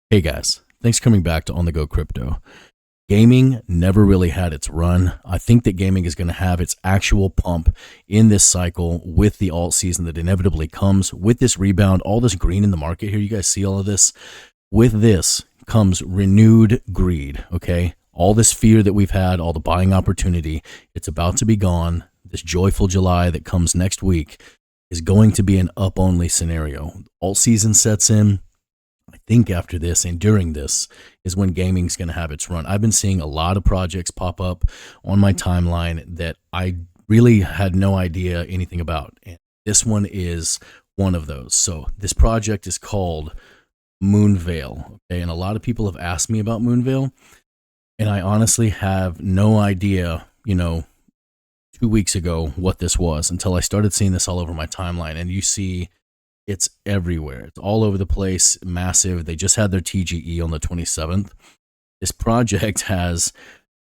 Hey guys, thanks for coming back to On The Go Crypto. Gaming never really had its run. I think that gaming is going to have its actual pump in this cycle with the alt season that inevitably comes with this rebound, all this green in the market here. You guys see all of this? With this comes renewed greed, okay? All this fear that we've had, all the buying opportunity, it's about to be gone. This joyful July that comes next week is going to be an up-only scenario. Alt season sets in. I think after this and during this is when gaming's going to have its run. I've been seeing a lot of projects pop up on my timeline that I really had no idea anything about. And this one is one of those. So this project is called Moonveil. Okay. And a lot of people have asked me about Moonveil. And I honestly have no idea, 2 weeks ago what this was until I started seeing this all over my timeline. And you see, it's everywhere. It's all over the place, massive. They just had their TGE on the 27th. This project has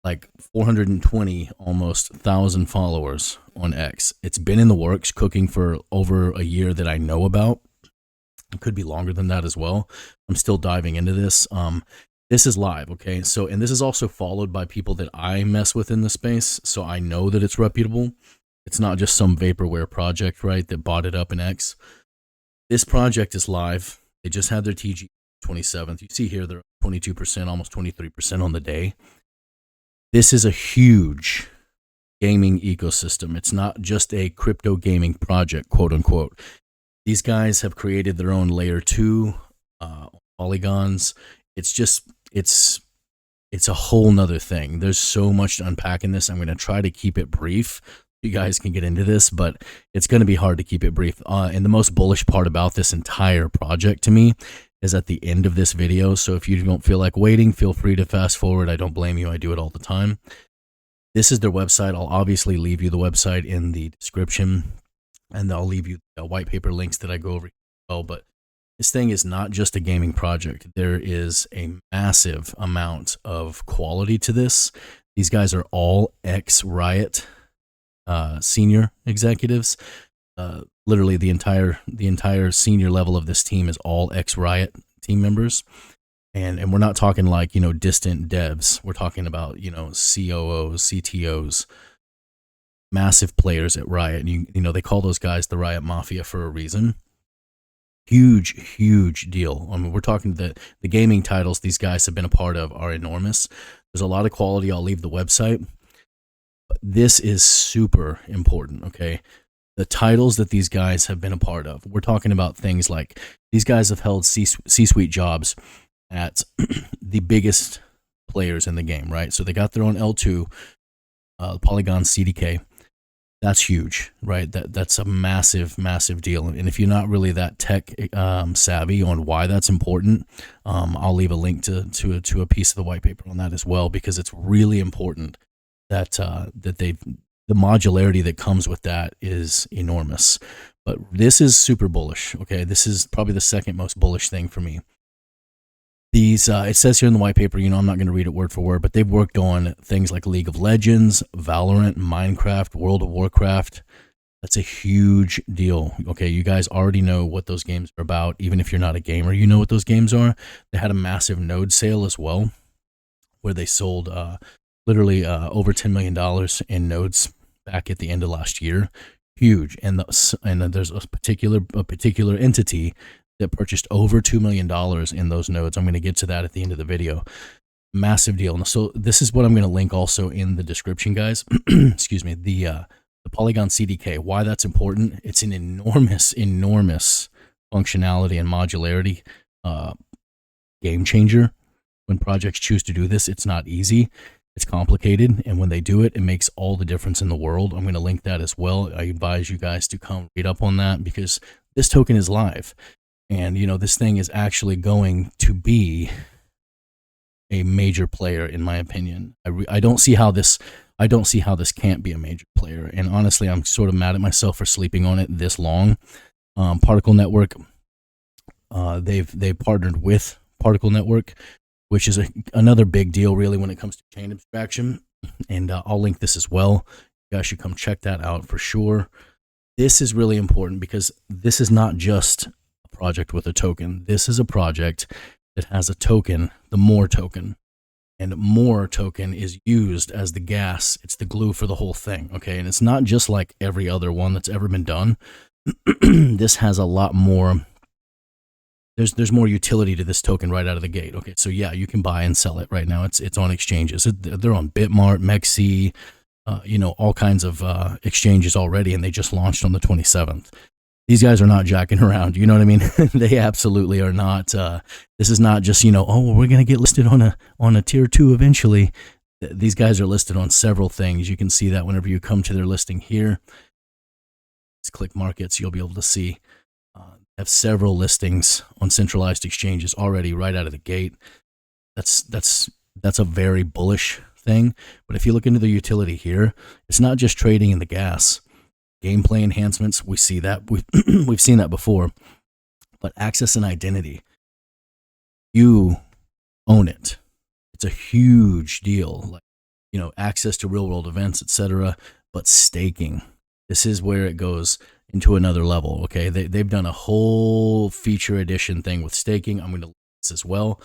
like 420 almost 1,000 followers on X. It's been in the works, cooking for over a year that I know about. It could be longer than that as well. I'm still diving into this. This is live, okay? So, and this is also followed by people that I mess with in the space, so I know that it's reputable. It's not just some vaporware project, right, that bought it up in X. This project is live. They just had their TG 27th. You see here they're 22%, almost 23% on the day. This is a huge gaming ecosystem. It's not just a crypto gaming project, quote unquote. These guys have created their own layer 2 polygons. It's a whole nother thing. There's so much to unpack in this. I'm going to try to keep it brief. You guys can get into this, but it's going to be hard to keep it brief. And the most bullish part about this entire project to me is at the end of this video. So if you don't feel like waiting, feel free to fast forward. I don't blame you. I do it all the time. This is their website. I'll obviously leave you the website in the description, and I'll leave you the white paper links that I go over as well. But this thing is not just a gaming project. There is a massive amount of quality to this. These guys are all ex-Riot senior executives. Literally the entire senior level of this team is all ex-Riot team members. And we're not talking like, distant devs. We're talking about, COOs, CTOs, massive players at Riot. And they call those guys the Riot Mafia for a reason. Huge deal. I mean, we're talking the gaming titles these guys have been a part of are enormous. There's a lot of quality. I'll leave the website. This is super important, okay? The titles that these guys have been a part of. We're talking about things like these guys have held C-suite jobs at the biggest players in the game, right? So they got their own L2, Polygon CDK. That's huge, right? That's a massive deal. And if you're not really that tech savvy on why that's important, I'll leave a link to a piece of the white paper on that as well, because it's really important. That the modularity that comes with that is enormous. But this is super bullish, okay? This is probably the second most bullish thing for me. These, it says here in the white paper, I'm not going to read it word for word, but they've worked on things like League of Legends, Valorant, Minecraft, World of Warcraft. That's a huge deal, okay? You guys already know what those games are about. Even if you're not a gamer, you know what those games are. They had a massive node sale as well, where they sold literally over $10 million in nodes back at the end of last year. Huge. And there's a particular entity that purchased over $2 million in those nodes. I'm going to get to that at the end of the video. Massive deal. So this is what I'm going to link also in the description, guys. Excuse me. The Polygon CDK, why that's important. It's an enormous functionality and modularity game changer. When projects choose to do this, it's not easy. It's complicated, and when they do it, it makes all the difference in the world. I'm going to link that as well. I advise you guys to come read up on that, because this token is live, and this thing is actually going to be a major player, in my opinion. I don't see how this can't be a major player, and honestly, I'm sort of mad at myself for sleeping on it this long. Particle Network, they've partnered with Particle Network, which is another big deal, really, when it comes to chain abstraction. And I'll link this as well. You guys should come check that out for sure. This is really important because this is not just a project with a token. This is a project that has a token, the more token. And more token is used as the gas. It's the glue for the whole thing, okay? And it's not just like every other one that's ever been done. This has a lot more. There's more utility to this token right out of the gate. Okay, so yeah, you can buy and sell it right now. It's on exchanges. They're on Bitmart, Mexi, all kinds of exchanges already, and they just launched on the 27th. These guys are not jacking around. You know what I mean? They absolutely are not. This is not just, oh, we're going to get listed on a tier 2 eventually. These guys are listed on several things. You can see that whenever you come to their listing here. Let's click markets. You'll be able to see have several listings on centralized exchanges already right out of the gate. That's a very bullish thing. But if you look into the utility here, it's not just trading in the gas. Gameplay enhancements, we see that. We've seen that before. But access and identity, you own it. It's a huge deal. Like, access to real world events, etc. But staking, this is where it goes into another level. Okay, they've done a whole feature edition thing with staking. I'm going to link this as well.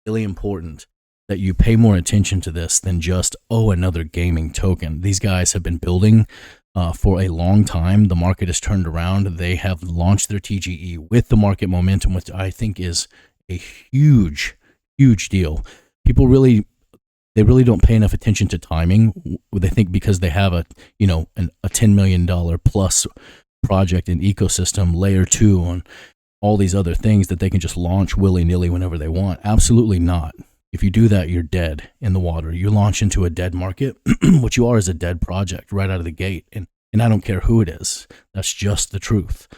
Really important that you pay more attention to this than just, another gaming token. These guys have been building for a long time. The market has turned around. They have launched their TGE with the market momentum, which I think is a huge, huge deal. People really don't pay enough attention to timing. They think because they have a $10 million plus project and ecosystem, layer 2 on all these other things, that they can just launch willy-nilly whenever they want. Absolutely not. If you do that, you're dead in the water. You launch into a dead market. What you are is a dead project right out of the gate. And I don't care who it is. That's just the truth.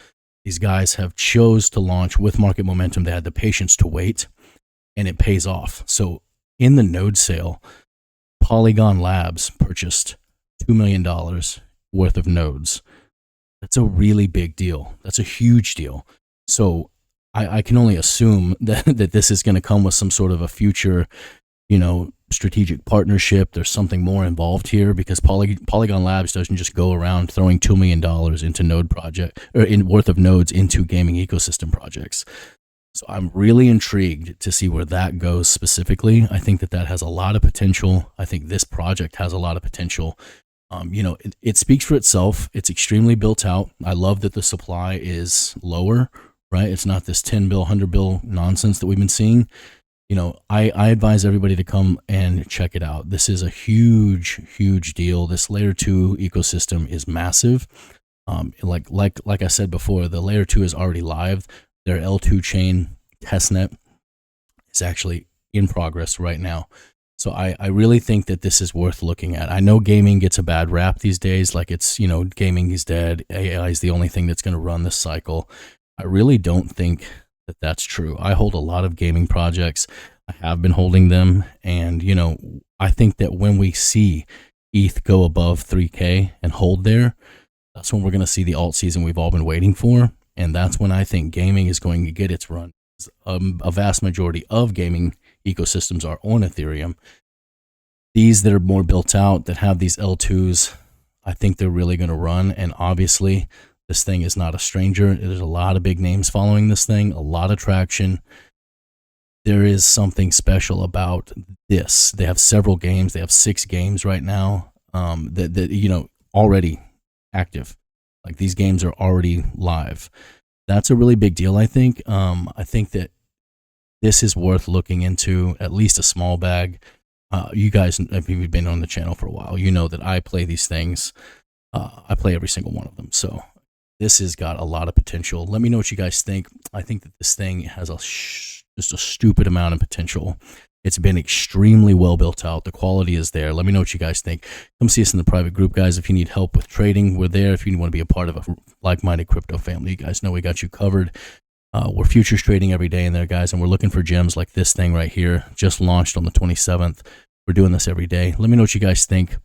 These guys have chose to launch with market momentum. They had the patience to wait, and it pays off. So in the node sale, Polygon Labs purchased $2 million worth of nodes. That's a really big deal. That's a huge deal. So I can only assume that this is going to come with some sort of a future, strategic partnership. There's something more involved here, because Polygon Labs doesn't just go around throwing $2 million into node project or worth of nodes into gaming ecosystem projects. So I'm really intrigued to see where that goes specifically. I think that has a lot of potential. I think this project has a lot of potential. It speaks for itself. It's extremely built out. I love that the supply is lower. Right? It's not this 10 bill, 100 bill nonsense that we've been seeing. I advise everybody to come and check it out. This is a huge, huge deal. This layer 2 ecosystem is massive. Like I said before, the layer 2 is already live. Their L2 chain testnet is actually in progress right now. So I really think that this is worth looking at. I know gaming gets a bad rap these days. Like it's, gaming is dead. AI is the only thing that's going to run this cycle. I really don't think that that's true. I hold a lot of gaming projects. I have been holding them. And, I think that when we see ETH go above 3K and hold there, that's when we're going to see the alt season we've all been waiting for. And that's when I think gaming is going to get its run. A vast majority of gaming ecosystems are on Ethereum. These that are more built out, that have these L2s, I think they're really going to run. And obviously, this thing is not a stranger. There's a lot of big names following this thing, a lot of traction. There is something special about this. They have several games. They have 6 games right now that already active. Like these games are already live. That's a really big deal, I think. I think that this is worth looking into, at least a small bag. You guys, if you've been on the channel for a while, you know that I play these things. I play every single one of them. So this has got a lot of potential. Let me know what you guys think. I think that this thing has just a stupid amount of potential. It's been extremely well built out. The quality is there. Let me know what you guys think. Come see us in the private group, guys. If you need help with trading, we're there. If you want to be a part of a like-minded crypto family, you guys know we got you covered. We're futures trading every day in there, guys, and we're looking for gems like this thing right here. Just launched on the 27th. We're doing this every day. Let me know what you guys think.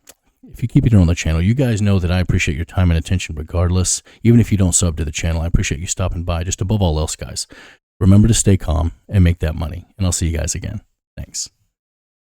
If you keep it on the channel, you guys know that I appreciate your time and attention regardless. Even if you don't sub to the channel, I appreciate you stopping by. Just above all else, guys, remember to stay calm and make that money. And I'll see you guys again. Thanks.